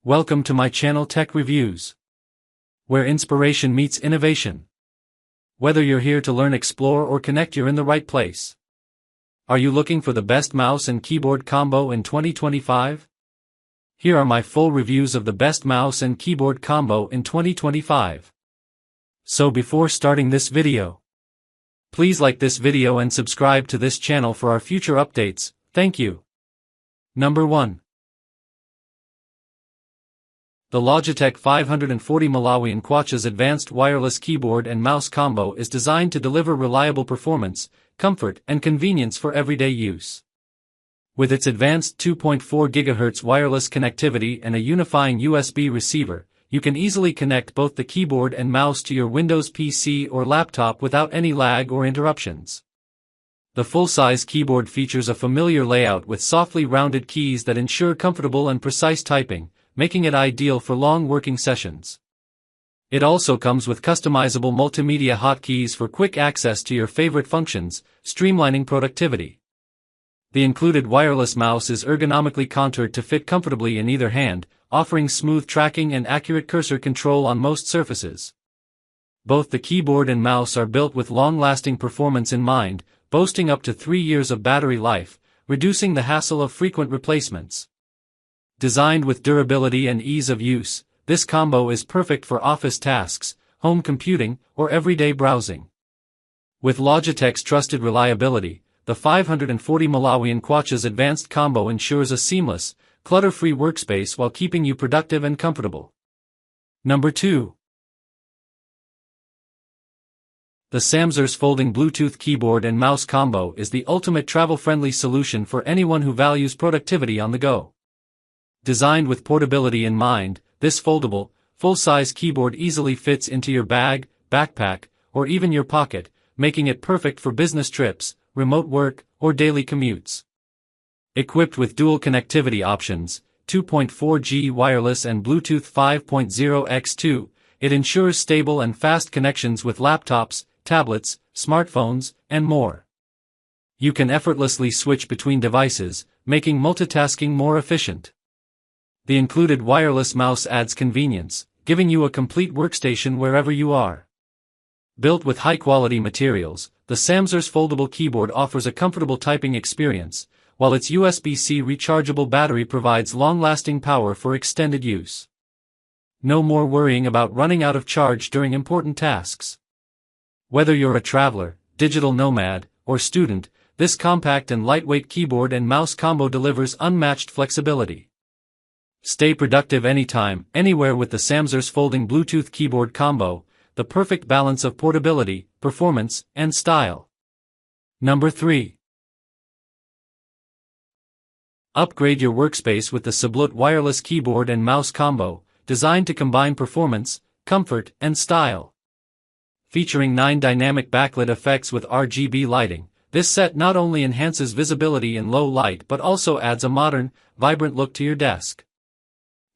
Welcome to my channel Tech Reviews, where inspiration meets innovation. Whether you're here to learn, explore, or connect, you're in the right place. Are you looking for the best mouse and keyboard combo in 2025? Here are my full reviews of the best mouse and keyboard combo in 2025. So before starting this video, please like this video and subscribe to this channel for our future updates. Thank you. Number 1. The Logitech 540 Malawi advanced wireless keyboard and mouse combo is designed to deliver reliable performance, comfort, and convenience for everyday use. With its advanced 2.4 GHz wireless connectivity and a unifying USB receiver, you can easily connect both the keyboard and mouse to your Windows PC or laptop without any lag or interruptions. The full-size keyboard features a familiar layout with softly rounded keys that ensure comfortable and precise typing, making it ideal for long working sessions. It also comes with customizable multimedia hotkeys for quick access to your favorite functions, streamlining productivity. The included wireless mouse is ergonomically contoured to fit comfortably in either hand, offering smooth tracking and accurate cursor control on most surfaces. Both the keyboard and mouse are built with long-lasting performance in mind, boasting up to 3 years of battery life, reducing the hassle of frequent replacements. Designed with durability and ease of use, this combo is perfect for office tasks, home computing, or everyday browsing. With Logitech's trusted reliability, the 540 Malawi advanced combo ensures a seamless, clutter-free workspace while keeping you productive and comfortable. Number 2. The Samsers folding Bluetooth keyboard and mouse combo is the ultimate travel-friendly solution for anyone who values productivity on the go. Designed with portability in mind, this foldable, full-size keyboard easily fits into your bag, backpack, or even your pocket, making it perfect for business trips, remote work, or daily commutes. Equipped with dual connectivity options, 2.4G wireless and Bluetooth 5.0 x2, it ensures stable and fast connections with laptops, tablets, smartphones, and more. You can effortlessly switch between devices, making multitasking more efficient. The included wireless mouse adds convenience, giving you a complete workstation wherever you are. Built with high-quality materials, the Samsers foldable keyboard offers a comfortable typing experience, while its USB-C rechargeable battery provides long-lasting power for extended use. No more worrying about running out of charge during important tasks. Whether you're a traveler, digital nomad, or student, this compact and lightweight keyboard and mouse combo delivers unmatched flexibility. Stay productive anytime, anywhere with the Samsers folding Bluetooth keyboard combo, the perfect balance of portability, performance, and style. Number 3. Upgrade your workspace with the SABLUTE wireless keyboard and mouse combo, designed to combine performance, comfort, and style. Featuring 9 dynamic backlit effects with RGB lighting, this set not only enhances visibility in low light but also adds a modern, vibrant look to your desk.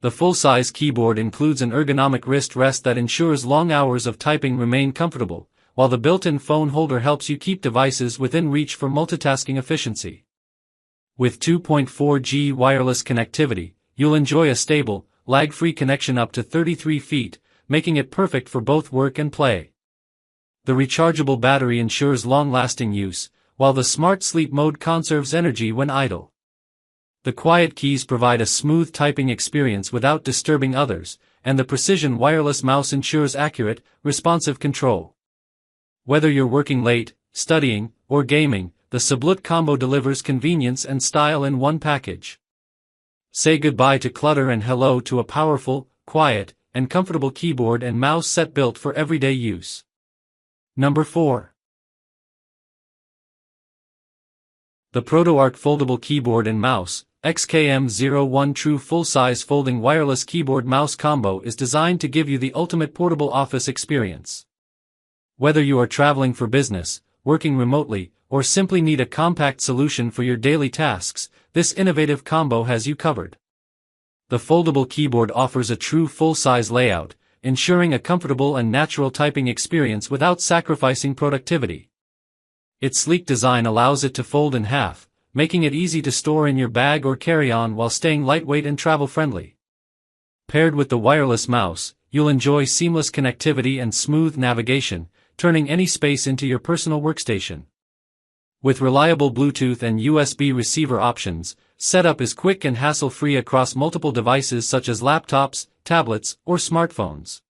The full-size keyboard includes an ergonomic wrist rest that ensures long hours of typing remain comfortable, while the built-in phone holder helps you keep devices within reach for multitasking efficiency. With 2.4G wireless connectivity, you'll enjoy a stable, lag-free connection up to 33 feet, making it perfect for both work and play. The rechargeable battery ensures long-lasting use, while the smart sleep mode conserves energy when idle. The quiet keys provide a smooth typing experience without disturbing others, and the precision wireless mouse ensures accurate, responsive control. Whether you're working late, studying, or gaming, the SABLUTE combo delivers convenience and style in one package. Say goodbye to clutter and hello to a powerful, quiet, and comfortable keyboard and mouse set built for everyday use. Number 4. The ProtoArc foldable keyboard and mouse, XKM01 True full-size folding wireless keyboard-mouse combo is designed to give you the ultimate portable office experience. Whether you are traveling for business, working remotely, or simply need a compact solution for your daily tasks, this innovative combo has you covered. The foldable keyboard offers a true full-size layout, ensuring a comfortable and natural typing experience without sacrificing productivity. Its sleek design allows it to fold in half, making it easy to store in your bag or carry-on while staying lightweight and travel-friendly. Paired with the wireless mouse, you'll enjoy seamless connectivity and smooth navigation, turning any space into your personal workstation. With reliable Bluetooth and USB receiver options, setup is quick and hassle-free across multiple devices such as laptops, tablets, or smartphones.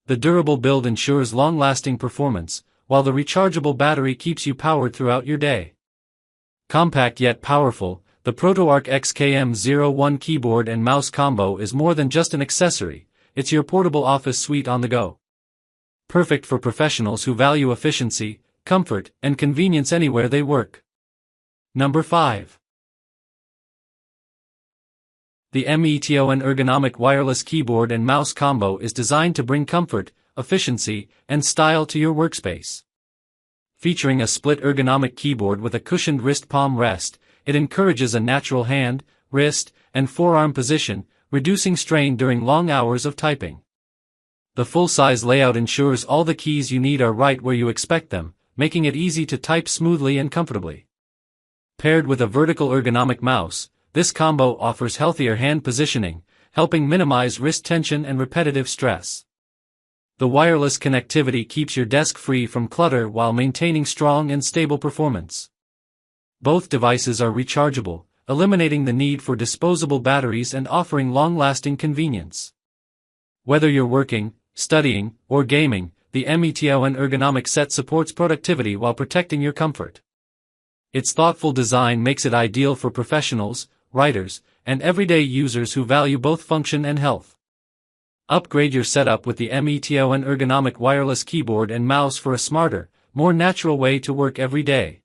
The durable build ensures long-lasting performance, while the rechargeable battery keeps you powered throughout your day. Compact yet powerful, the ProtoArc XKM01 keyboard and mouse combo is more than just an accessory, it's your portable office suite on the go. Perfect for professionals who value efficiency, comfort, and convenience anywhere they work. Number 5. The MEETION Ergonomic Wireless Keyboard and Mouse Combo is designed to bring comfort, efficiency, and style to your workspace. Featuring a split ergonomic keyboard with a cushioned wrist palm rest, it encourages a natural hand, wrist, and forearm position, reducing strain during long hours of typing. The full-size layout ensures all the keys you need are right where you expect them, making it easy to type smoothly and comfortably. Paired with a vertical ergonomic mouse, this combo offers healthier hand positioning, helping minimize wrist tension and repetitive stress. The wireless connectivity keeps your desk free from clutter while maintaining strong and stable performance. Both devices are rechargeable, eliminating the need for disposable batteries and offering long-lasting convenience. Whether you're working, studying, or gaming, the MEETION Ergonomic set supports productivity while protecting your comfort. Its thoughtful design makes it ideal for professionals, writers, and everyday users who value both function and health. Upgrade your setup with the MEETION Ergonomic Wireless Keyboard and Mouse for a smarter, more natural way to work every day.